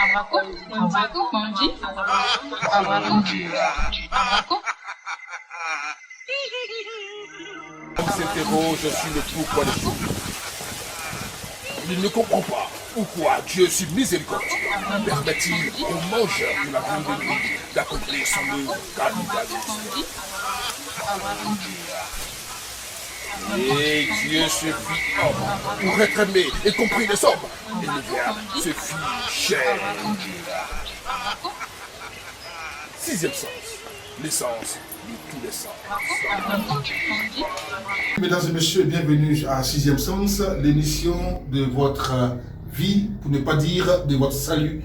Il s'interroge sur le pourquoi des choses. Il ne comprend pas pourquoi Dieu, si miséricordieux, permet-il au mangeur de la viande de lui d'accomplir son œuvre capitaliste. Et Dieu se fit homme pour être aimé et compris les hommes. Et le Verbe se fit chair. Sixième sens, l'essence de tous les sens. Mesdames et messieurs, bienvenue à Sixième Sens, l'émission de votre vie, pour ne pas dire de votre salut.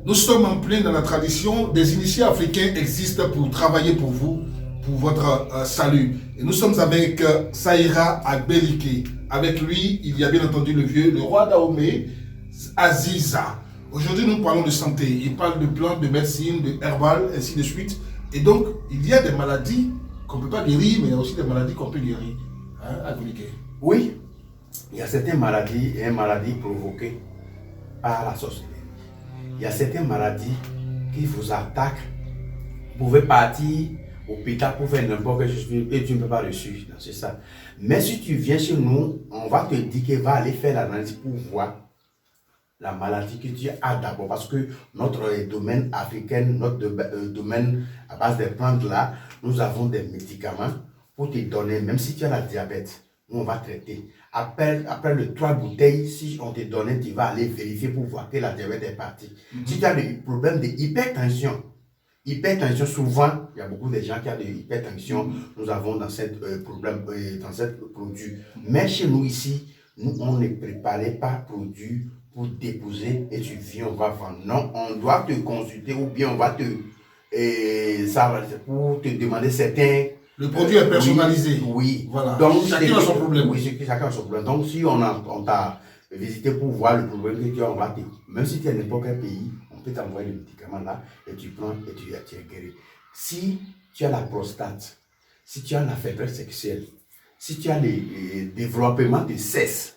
Nous sommes en plein dans la tradition. Des initiés africains existent pour travailler pour vous, pour votre salut. Et nous sommes avec Saïra Agbelike. Avec lui, il y a bien entendu le roi Dahomey, Aziza. Aujourd'hui, nous parlons de santé. Il parle de plantes, de médecine, de herbal, ainsi de suite. Et donc, il y a des maladies qu'on ne peut pas guérir, mais il y a aussi des maladies qu'on peut guérir. Hein, Agbelike? Oui, il y a certaines maladies provoquées par la sorcellerie. Il y a certaines maladies qui vous attaquent. Vous pouvez partir au hôpital pour faire n'importe quelle chose et tu ne peux pas le suivre. C'est ça. Mais si tu viens chez nous, on va te dire qu'il va aller faire l'analyse pour voir la maladie que tu as d'abord. Parce que notre domaine africain, notre domaine à base des plantes là, nous avons des médicaments pour te donner, même si tu as la diabète, nous on va traiter. Après les 3 bouteilles, si on te donne, tu vas aller vérifier pour voir que la diabète est partie. Si tu as des problèmes d'hypertension, souvent, il y a beaucoup de gens qui ont de l'hypertension, nous avons dans cette dans cette produit. Mais chez nous ici, nous on ne préparait pas produit pour déposer et tu viens, on va vendre. Non, on doit te consulter ou bien on va te pour te demander certains. Le produit est personnalisé. Oui. Voilà. Donc, chacun a son problème. Oui, chacun a son problème. Donc, si on t'a visité pour voir le problème que tu as, on va te... Même si tu es n'importe quel pays, on peut t'envoyer le médicament là et tu prends et tu es guéri. Si tu as la prostate, si tu as la faiblesse sexuelle, si tu as le développement de cesse,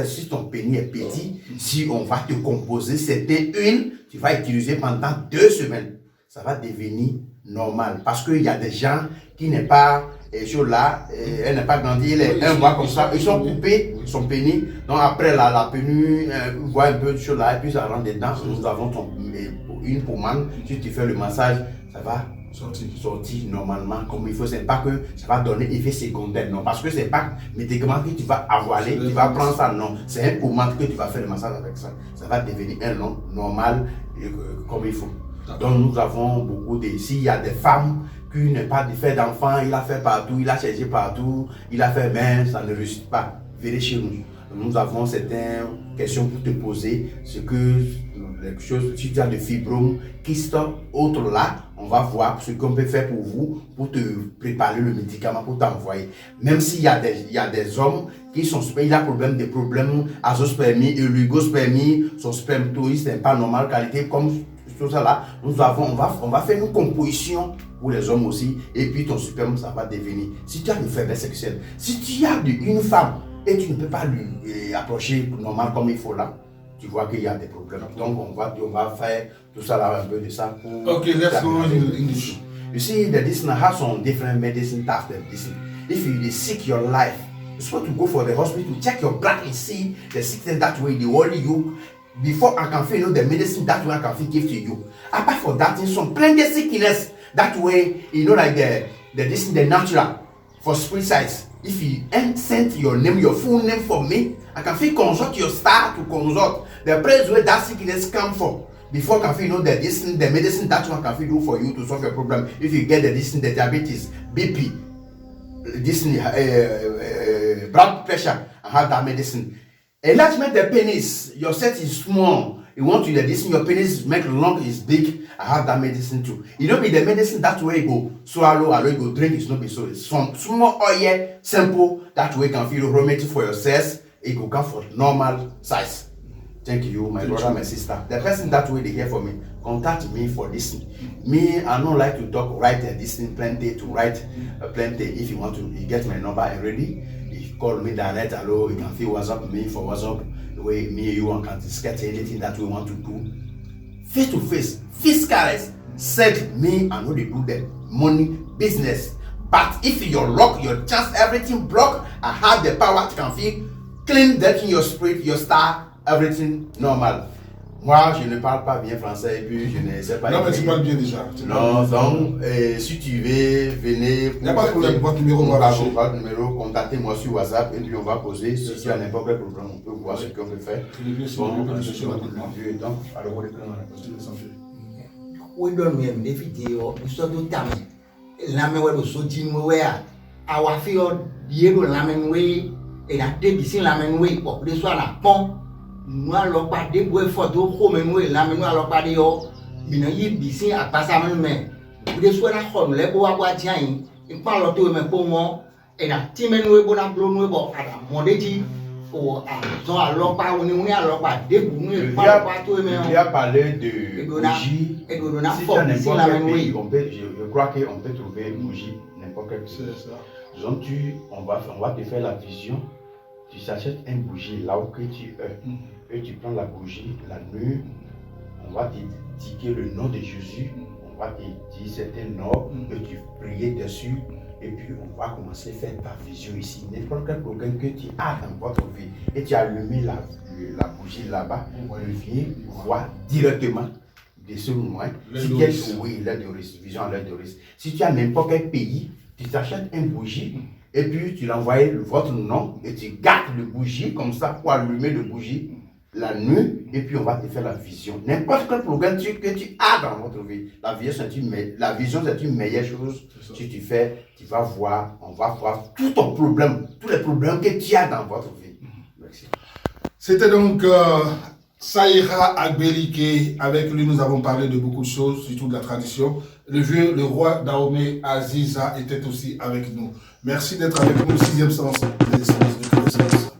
si ton pénis est petit, si on va te composer certaines huiles, tu vas utiliser pendant 2 semaines, ça va devenir normal. Parce qu'il y a des gens qui n'est pas là, elle n'est pas grandi, elle est un mois comme ça, ils sont coupés son pénis. Donc après la pénis, voit un peu de choses là, et puis ça rentre dedans. Nous avons une pommade, si tu fais le massage, ça va sortir normalement comme il faut. C'est pas que ça va donner effet secondaire, non, parce que c'est pas médicament que tu vas avaler, tu vas prendre ça, non, c'est un pommade que tu vas faire le massage avec ça, ça va devenir un long normal comme il faut. Donc nous avons beaucoup de... S'il y a des femmes qui n'ont pas de fait d'enfant, il a fait partout, il a cherché partout, il a fait mais ça ne réussit pas, venez chez nous. Nous avons certaines questions pour te poser, les choses, si tu as des fibromes, kystes, autres là, on va voir ce qu'on peut faire pour vous, pour te préparer le médicament, pour t'envoyer. Même s'il y a des hommes qui sont, il a des problèmes azospermie, oligospermie, son spermatozoïde n'est pas normal qualité, comme tout ça là, on va faire une composition pour les hommes aussi, et puis ton sperme ça va devenir. Si tu as une faiblesse sexuelle, si tu as une femme et tu ne peux pas lui approcher normal comme il faut là, tu vois qu'il y a des problèmes. Donc on va faire tout ça là, un peu de ça pour... Okay, let's go in English. You see, the medicine has some different medicine types of medicine. If you seek your life, you're supposed to go for the hospital, check your blood and see the sickness that way, the only you. Before I can feel the medicine that way I can give to you. Apart from that, in some plenty sickness that way, like the natural for spirit size. If you send your name, your full name for me, I can feel consult your star to consult the place where that sickness come from. Before I can feel the medicine that one can feel do for you to solve your problem. If you get the diabetes, BP, blood pressure, I have that medicine. Enlargement the penis, your set is small. You want to medicine, your penis make long is big. I have that medicine too. It don't be the medicine that way you go swallow, or you go drink. It's not be so. It's some small oil, simple that way can feel remedy for your cells. It go come for normal size. Thank you, my brother, my sister. The person that way they hear from me, contact me for this. Me, I don't like to talk, write this thing plenty, to write plenty. If you want to, you get my number already. You call me direct, hello, you can feel WhatsApp me for WhatsApp. way me you and can discuss anything that we want to do face to face, fiscalists said me and know they do the money business. But if your luck, your chance, everything block, I have the power to can feel clean that in your spirit, your star, everything normal. Moi, je ne parle pas bien français et puis je ne sais pas. Non, mais tu parles bien déjà. Non, donc, si tu veux, venez. Il n'y a pas de problème, votre numéro va afficher. Votre numéro, contactez-moi sur WhatsApp et puis on va poser. Si tu as n'importe quel problème, on peut voir ce qu'on peut faire. Bon, donc, alors, we don't mean video, we saw do tam. Lame we so jin we a. Our feel Diego Lamen way, and a day be seen Lamen way, or this one a pong. No look at the way for do home and way, Lamen look at the Bina ye be seen at Passaman man. This one a home, level of what time, in Palo to me pomo, and a Timan way bona blown way or at a modeti. Or a long power when you are locked at the Il a parlé de bougie. Si tu as n'importe quel pays, je crois qu'on peut trouver une bougie n'importe quel pays. Donc on va te faire la vision. Tu s'achètes une bougie là où que tu es. Et tu prends la bougie, la nuit, on va te dire le nom de Jésus. On va te dire c'est un nom et tu pries dessus. Et puis on va commencer à faire ta vision ici. N'importe quel problème que tu as dans votre vie et tu as allumé la bougie là-bas, le vieux voit directement de ce moment. Oui, l'aide de risque, vision à l'aide de risque. Si tu as n'importe quel pays, tu t'achètes une bougie et puis tu l'envoies votre nom et tu gardes le bougie comme ça pour allumer le bougie la nuit et puis on va te faire la vision. N'importe quel problème que tu as dans votre vie, la vision c'est une meilleure chose. Si tu fais, tu vas voir, on va voir tout ton problème, tous les problèmes que tu as dans votre vie. Merci. C'était donc Saïra Agbelike. Avec lui, nous avons parlé de beaucoup de choses, surtout de la tradition. Le roi Dahomey Aziza était aussi avec nous. Merci d'être avec nous. 6e sens, les essences de connaissance.